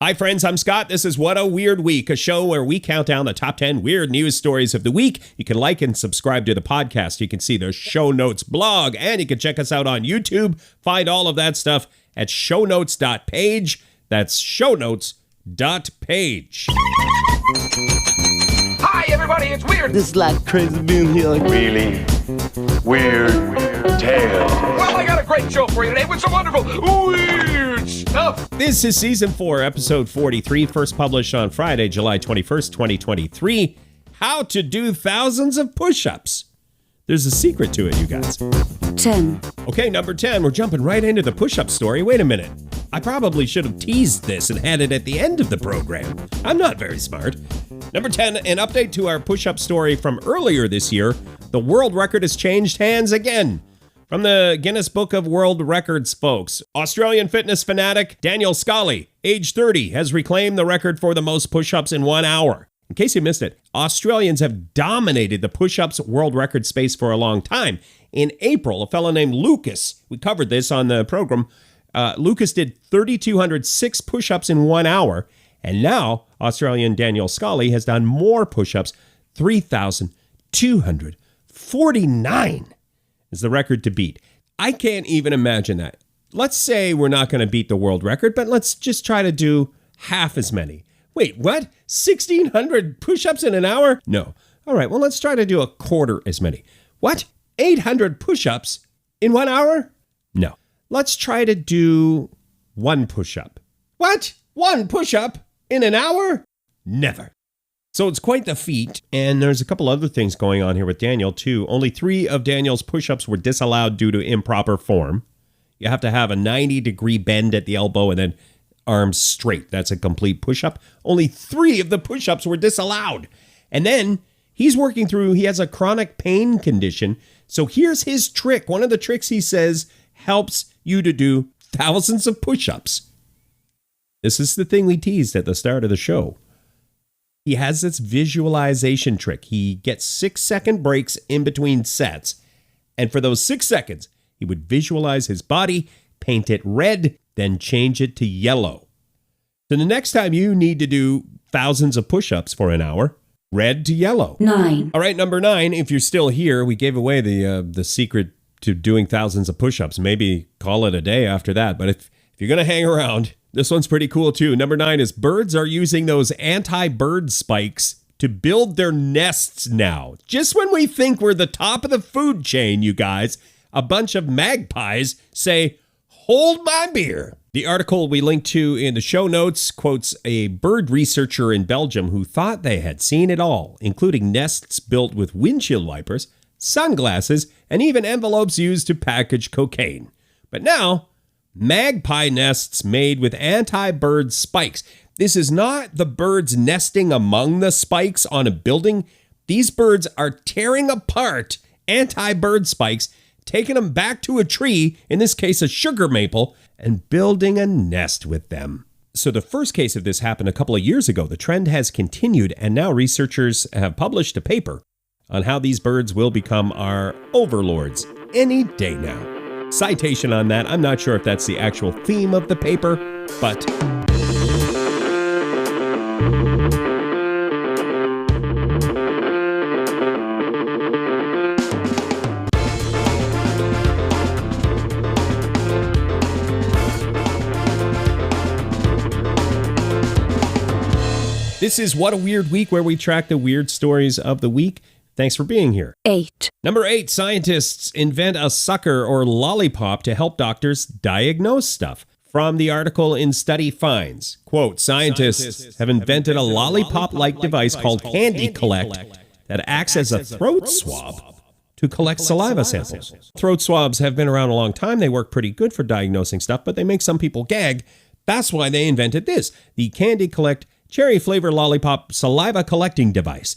Hi, friends. I'm Scott. This is What a Weird Week, a show where we count down the top 10 weird news stories of the week. You can like and subscribe to the podcast. You can see the show notes blog, and you can check us out on YouTube. Find all of that stuff at shownotes.page. That's shownotes.page. Hi, everybody. It's Weird. This is like crazy being here. Really weird tale. Well, I got a great show for you today with some wonderful weird stuff. This is Season 4, Episode 43, first published on Friday, July 21st, 2023. How to do thousands of push-ups. There's a secret to it, you guys. 10. Okay, number 10, we're jumping right into the push-up story. Wait a minute. I probably should have teased this and had it at the end of the program. I'm not very smart. Number 10, an update to our push-up story from earlier this year. The world record has changed hands again. From the Guinness Book of World Records, folks, Australian fitness fanatic Daniel Scully, age 30, has reclaimed the record for the most push-ups in 1 hour. In case you missed it, Australians have dominated the push-ups world record space for a long time. In April, a fellow named Lucas, we covered this on the program, Lucas did 3,206 push-ups in 1 hour, and now Australian Daniel Scully has done more push-ups, 3,249 is the record to beat. I can't even imagine that. Let's say we're not going to beat the world record, but let's just try to do half as many. Wait, what? 1,600 push-ups in an hour? No. All right, well, let's try to do a quarter as many. What? 800 push-ups in 1 hour? No. Let's try to do one push-up. What? One push-up in an hour? Never. So it's quite the feat, and there's a couple other things going on here with Daniel, too. Only 3 of Daniel's push-ups were disallowed due to improper form. You have to have a 90-degree bend at the elbow and then arms straight. That's a complete push-up. Only 3 of the push-ups were disallowed. And then he has a chronic pain condition. So here's his trick. One of the tricks he says helps you to do thousands of push-ups. This is the thing we teased at the start of the show. He has this visualization trick. He gets 6-second breaks in between sets. And for those 6 seconds, he would visualize his body, paint it red, then change it to yellow. So the next time you need to do thousands of push-ups for an hour, red to yellow. 9. All right, number 9, if you're still here, we gave away the secret to doing thousands of push-ups. Maybe call it a day after that. But if you're going to hang around, this one's pretty cool too. Number 9 is birds are using those anti-bird spikes to build their nests now. Just when we think we're the top of the food chain, you guys, a bunch of magpies say, "Hold my beer." The article we linked to in the show notes quotes a bird researcher in Belgium who thought they had seen it all, including nests built with windshield wipers, sunglasses, and even envelopes used to package cocaine. But now, magpie nests made with anti-bird spikes. This is not the birds nesting among the spikes on a building. These birds are tearing apart anti-bird spikes, taking them back to a tree, in this case a sugar maple, and building a nest with them. So the first case of this happened a couple of years ago. The trend has continued, and now researchers have published a paper on how these birds will become our overlords any day now. Citation on that, I'm not sure if that's the actual theme of the paper, but this is What a Weird Week, where we track the weird stories of the week. Thanks for being here. 8. Number 8, scientists invent a sucker or lollipop to help doctors diagnose stuff. From the article in Study Finds, quote, scientists have invented a lollipop-like device called Candy Collect that acts as a throat swab to collect saliva samples. Throat swabs have been around a long time. They work pretty good for diagnosing stuff, but they make some people gag. That's why they invented this, the Candy Collect Cherry Flavor Lollipop Saliva Collecting Device.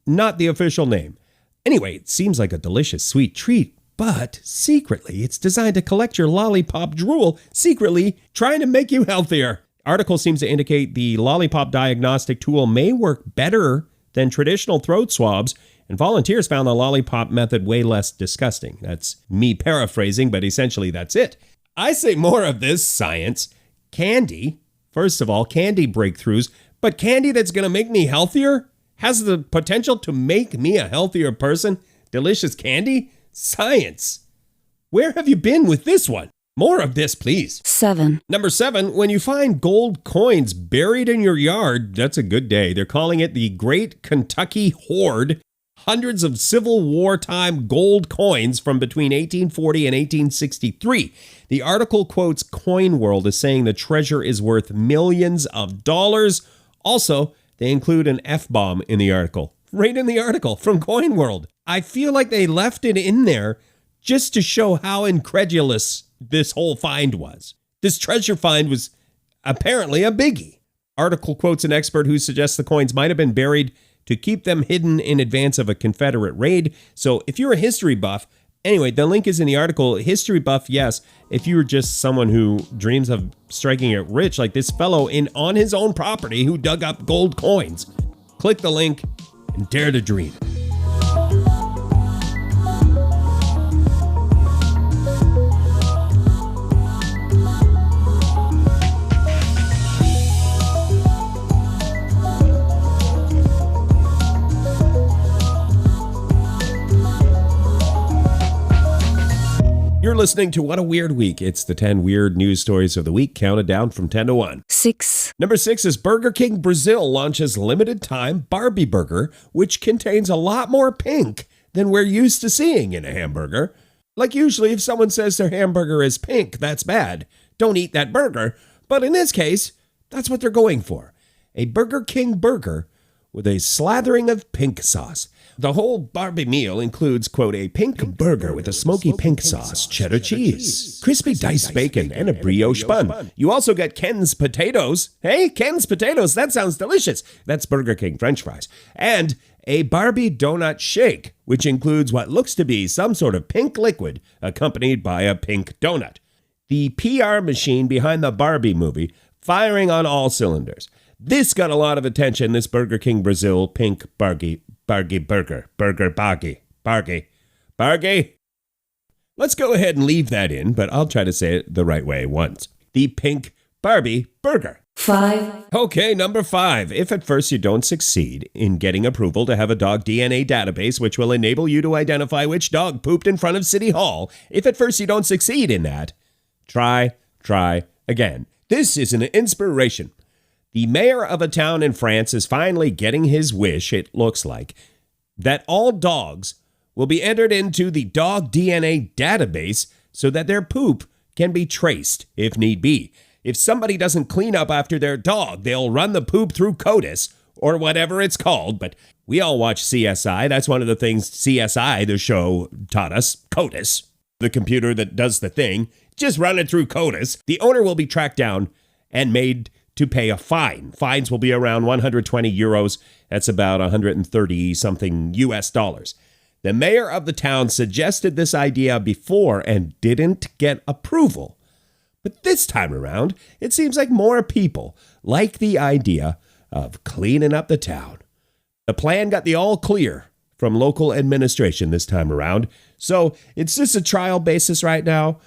Not the official name. Anyway, it seems like a delicious sweet treat, but secretly it's designed to collect your lollipop drool, secretly trying to make you healthier. Article seems to indicate the lollipop diagnostic tool may work better than traditional throat swabs, and volunteers found the lollipop method way less disgusting. That's me paraphrasing, but essentially that's it. I say more of this science. Candy First of all, candy breakthroughs, but candy that's going to make me healthier? Has the potential to make me a healthier person? Delicious candy? Science. Where have you been with this one? More of this, please. 7, Number 7, when you find gold coins buried in your yard, that's a good day. They're calling it the Great Kentucky Hoard. Hundreds of Civil War time gold coins from between 1840 and 1863. The article quotes Coin World as saying the treasure is worth millions of dollars. Also, they include an F-bomb in the article. Right in the article from Coin World. I feel like they left it in there just to show how incredulous this whole find was. This treasure find was apparently a biggie. Article quotes an expert who suggests the coins might have been buried to keep them hidden in advance of a Confederate raid. So if you're a history buff, anyway, the link is in the article. History buff, yes. If you were just someone who dreams of striking it rich, like this fellow on his own property who dug up gold coins, click the link and dare to dream. You're listening to What a Weird Week. It's the 10 weird news stories of the week, counted down from 10 to 1. 6, Number 6 is Burger King Brazil launches limited time Barbie Burger, which contains a lot more pink than we're used to seeing in a hamburger. Like usually if someone says their hamburger is pink, that's bad. Don't eat that burger. But in this case, that's what they're going for. A Burger King burger with a slathering of pink sauce. The whole Barbie meal includes, quote, a pink burger with a smoky pink sauce, cheddar cheese, crispy diced bacon, and a brioche bun. You also get Ken's potatoes. Hey, Ken's potatoes, that sounds delicious. That's Burger King French fries. And a Barbie donut shake, which includes what looks to be some sort of pink liquid accompanied by a pink donut. The PR machine behind the Barbie movie firing on all cylinders. This got a lot of attention, this Burger King Brazil pink Barbie Burger. Let's go ahead and leave that in, but I'll try to say it the right way once. The pink Barbie Burger. 5, Okay, number 5. If at first you don't succeed in getting approval to have a dog DNA database, which will enable you to identify which dog pooped in front of City Hall, if at first you don't succeed in that, try again. This is an inspiration. The mayor of a town in France is finally getting his wish, it looks like, that all dogs will be entered into the dog DNA database so that their poop can be traced if need be. If somebody doesn't clean up after their dog, they'll run the poop through CODIS or whatever it's called. But we all watch CSI. That's one of the things CSI, the show, taught us. CODIS, the computer that does the thing. Just run it through CODIS. The owner will be tracked down and made to pay a fine. Fines will be around 120 euros. That's about 130 something US dollars. The mayor of the town suggested this idea before and didn't get approval. But this time around, it seems like more people like the idea of cleaning up the town. The plan got the all clear from local administration this time around. So it's just a trial basis right now,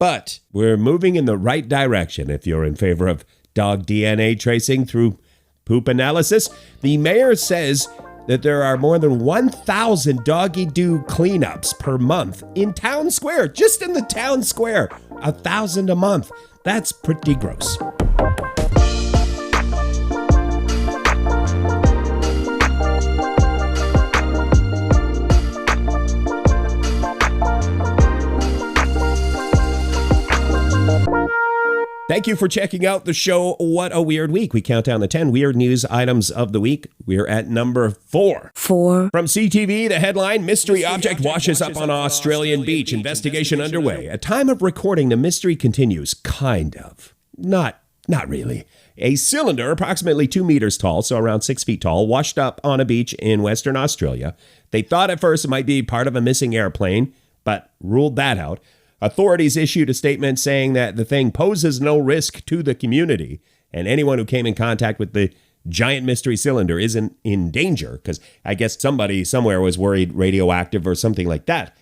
but we're moving in the right direction if you're in favor of dog DNA tracing through poop analysis. The mayor says that there are more than 1,000 doggy-doo cleanups per month in town square, just in the town square. 1,000 a month. That's pretty gross. Thank you for checking out the show, What a Weird Week. We count down the 10 weird news items of the week. We're at number 4. 4, From CTV, the headline, Mystery Object washes up on Australian beach. Investigation underway. At time of recording, the mystery continues. Kind of. Not really. A cylinder, approximately 2 meters tall, so around 6 feet tall, washed up on a beach in Western Australia. They thought at first it might be part of a missing airplane, but ruled that out. Authorities issued a statement saying that the thing poses no risk to the community, and anyone who came in contact with the giant mystery cylinder isn't in danger, because I guess somebody somewhere was worried radioactive or something like that.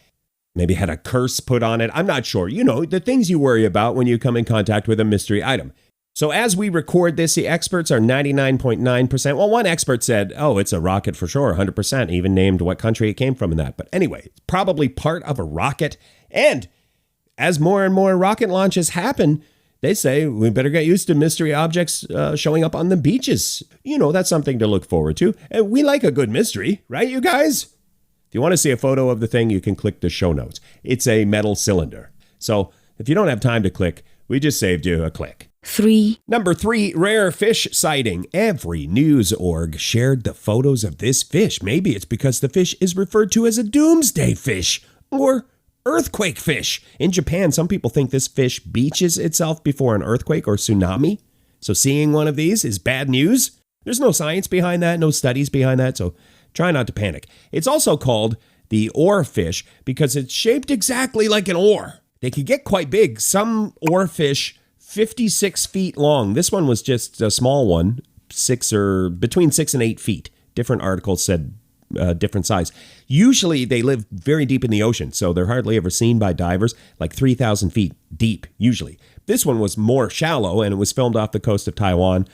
Maybe had a curse put on it. I'm not sure. You know, the things you worry about when you come in contact with a mystery item. So as we record this, the experts are 99.9%. Well, one expert said, oh, it's a rocket for sure, 100%, even named what country it came from in that. But anyway, it's probably part of a rocket. And as more and more rocket launches happen, they say we better get used to mystery objects showing up on the beaches. You know, that's something to look forward to. And we like a good mystery, right, you guys? If you want to see a photo of the thing, you can click the show notes. It's a metal cylinder. So if you don't have time to click, we just saved you a click. 3, Number 3, rare fish sighting. Every news org shared the photos of this fish. Maybe it's because the fish is referred to as a doomsday fish or earthquake fish. In Japan, some people think this fish beaches itself before an earthquake or tsunami. So seeing one of these is bad news. There's no science behind that, no studies behind that, so try not to panic. It's also called the oar fish because it's shaped exactly like an oar. They can get quite big. Some oar fish 56 feet long. This one was just a small one, between 6 and 8 feet. Different articles said different size. Usually they live very deep in the ocean, so they're hardly ever seen by divers, like 3,000 feet deep, usually. This one was more shallow, and it was filmed off the coast of Taiwan.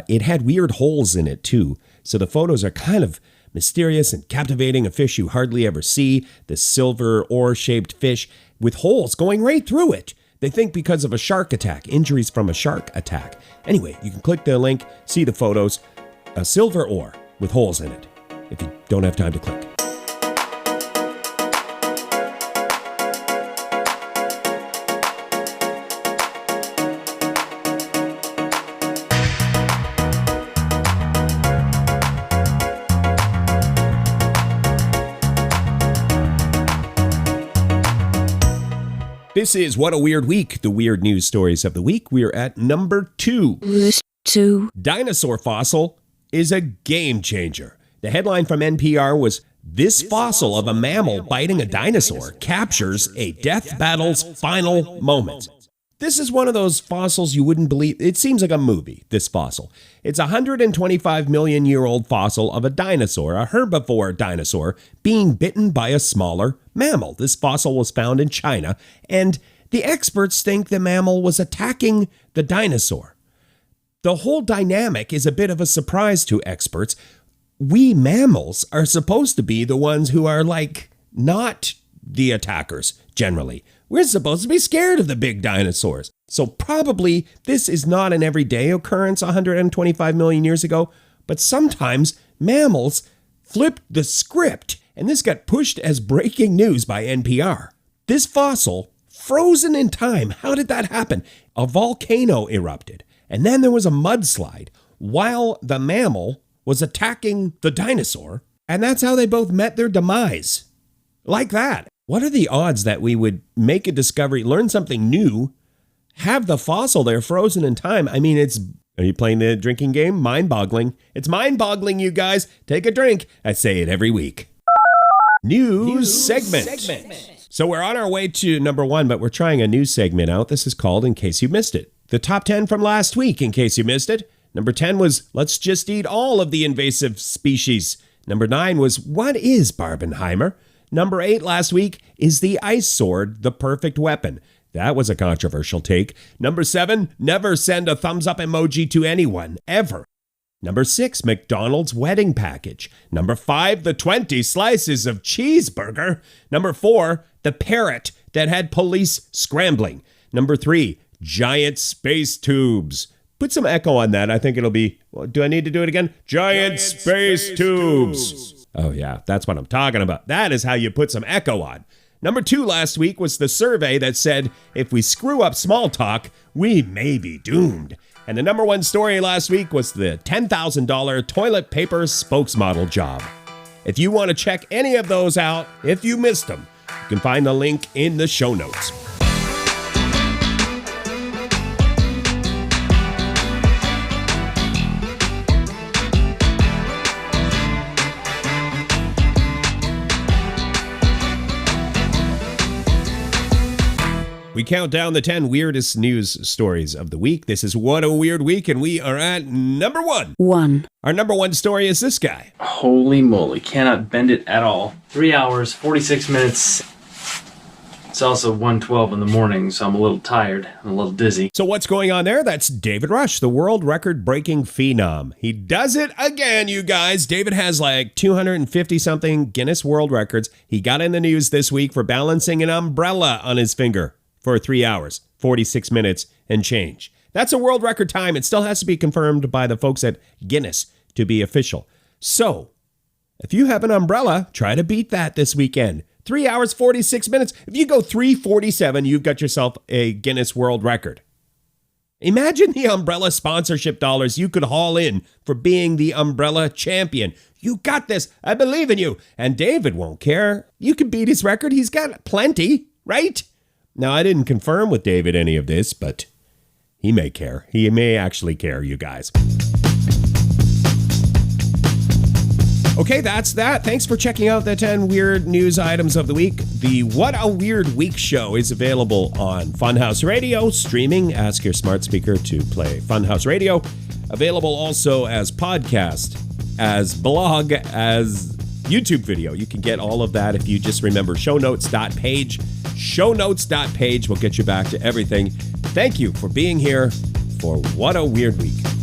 It had weird holes in it, too, so the photos are kind of mysterious and captivating. A fish you hardly ever see, this silver oar-shaped fish with holes going right through it. They think because of a shark attack, injuries from a shark attack. Anyway, you can click the link, see the photos. A silver oar with holes in it, if you don't have time to click. This is What a Weird Week, the weird news stories of the week. We're at number 2. 2, Dinosaur fossil is a game changer. The headline from NPR was, "This fossil of a mammal biting a dinosaur captures a death battle's final moment." This is one of those fossils you wouldn't believe. It seems like a movie, this fossil. It's a 125-million-year-old fossil of a dinosaur, a herbivore dinosaur, being bitten by a smaller mammal. This fossil was found in China, and the experts think the mammal was attacking the dinosaur. The whole dynamic is a bit of a surprise to experts. We mammals are supposed to be the ones who are, not the attackers, generally. We're supposed to be scared of the big dinosaurs. So probably this is not an everyday occurrence 125 million years ago, but sometimes mammals flipped the script, and this got pushed as breaking news by NPR. This fossil, frozen in time, how did that happen? A volcano erupted, and then there was a mudslide while the mammal was attacking the dinosaur, and that's how they both met their demise. Like that. What are the odds that we would make a discovery, learn something new, have the fossil there frozen in time? I mean, are you playing the drinking game? Mind-boggling. It's mind-boggling, you guys. Take a drink. I say it every week. News segment. So we're on our way to number 1, but we're trying a new segment out. This is called In Case You Missed It. The top 10 from last week, in case you missed it. Number 10 was, let's just eat all of the invasive species. Number 9 was, what is Barbenheimer? Number 8 last week, is the ice sword the perfect weapon? That was a controversial take. Number 7, never send a thumbs up emoji to anyone, ever. Number 6, McDonald's wedding package. Number 5, the 20 slices of cheeseburger. Number 4, the parrot that had police scrambling. Number 3, giant space tubes. Put some echo on that. I think it'll be, do I need to do it again? Giant space tubes. Oh yeah, that's what I'm talking about. That is how you put some echo on. Number 2 last week was the survey that said, if we screw up small talk, we may be doomed. And the number 1 story last week was the $10,000 toilet paper spokesmodel job. If you want to check any of those out, if you missed them, you can find the link in the show notes. We count down the 10 weirdest news stories of the week. This is What a Weird Week, and we are at number 1. 1. Our number 1 story is this guy. Holy moly, cannot bend it at all. 3 hours, 46 minutes. It's also 1:12 in the morning, so I'm a little tired and a little dizzy. So what's going on there? That's David Rush, the world record breaking phenom. He does it again, you guys. David has like 250 something Guinness World Records. He got in the news this week for balancing an umbrella on his finger for 3 hours, 46 minutes and change. That's a world record time. It still has to be confirmed by the folks at Guinness to be official. So if you have an umbrella, try to beat that this weekend. 3 hours, 46 minutes. If you go 3:47, you've got yourself a Guinness World Record. Imagine the umbrella sponsorship dollars you could haul in for being the umbrella champion. You got this. I believe in you. And David won't care. You can beat his record. He's got plenty, right? Now, I didn't confirm with David any of this, but he may care. He may actually care, you guys. Okay, that's that. Thanks for checking out the 10 weird news items of the week. The What a Weird Week show is available on Funhouse Radio, streaming. Ask your smart speaker to play Funhouse Radio. Available also as podcast, as blog, as YouTube video. You can get all of that if you just remember shownotes.page. Shownotes.page will get you back to everything. Thank you for being here for What a Weird Week.